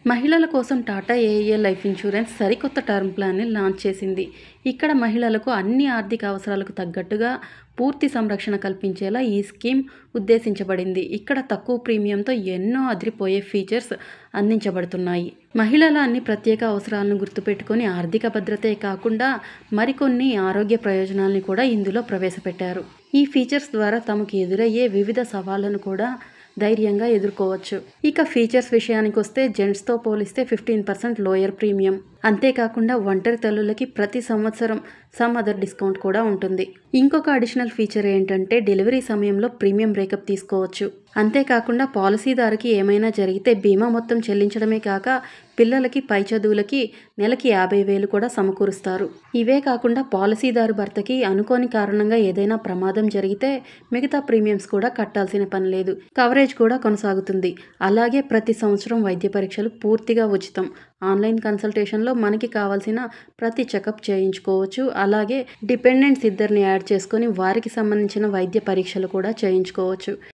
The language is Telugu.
మహిళల కోసం టాటా ఏఐఏ లైఫ్ ఇన్షూరెన్స్ సరికొత్త టర్మ్ ప్లాన్ని లాంచ్ చేసింది. ఇక్కడ మహిళలకు అన్ని ఆర్థిక అవసరాలకు తగ్గట్టుగా పూర్తి సంరక్షణ కల్పించేలా ఈ స్కీమ్ ఉద్దేశించబడింది. ఇక్కడ తక్కువ ప్రీమియంతో ఎన్నో అదిరిపోయే ఫీచర్స్ అందించబడుతున్నాయి. మహిళల అన్ని ప్రత్యేక అవసరాలను గుర్తుపెట్టుకొని ఆర్థిక భద్రతే కాకుండా మరికొన్ని ఆరోగ్య ప్రయోజనాల్ని కూడా ఇందులో ప్రవేశపెట్టారు. ఈ ఫీచర్స్ ద్వారా తమకు ఎదురయ్యే వివిధ సవాళ్లను కూడా ధైర్యంగా ఎదుర్కోవచ్చు. ఇక ఫీచర్స్ విషయానికి వస్తే జెంట్స్తో పోలిస్తే 15% లోయర్ ప్రీమియం. అంతేకాకుండా ఒంటరి తల్లులకి ప్రతి సంవత్సరం సమ్ అదర్ డిస్కౌంట్ కూడా ఉంటుంది. ఇంకొక అడిషనల్ ఫీచర్ ఏంటంటే డెలివరీ సమయంలో ప్రీమియం బ్రేకప్ తీసుకోవచ్చు. అంతేకాకుండా పాలసీదారుకి ఏమైనా జరిగితే బీమా మొత్తం చెల్లించడమే కాక పిల్లలకి పై చదువులకి నెలకి 50,000 కూడా సమకూరుస్తారు. ఇవే కాకుండా పాలసీదారు భర్తకి అనుకోని కారణంగా ఏదైనా ప్రమాదం జరిగితే మిగతా ప్రీమియమ్స్ కూడా కట్టాల్సిన పని లేదు. కవరేజ్ కూడా కొనసాగుతుంది. అలాగే ప్రతి సంవత్సరం వైద్య పరీక్షలు పూర్తిగా ఉచితం. ఆన్లైన్ కన్సల్టేషన్లో మనకి కావాల్సిన ప్రతి చెకప్ చేయించుకోవచ్చు. అలాగే డిపెండెంట్స్ ఇద్దరిని యాడ్ చేసుకొని వారికి సంబంధించిన వైద్య పరీక్షలు కూడా చేయించుకోవచ్చు.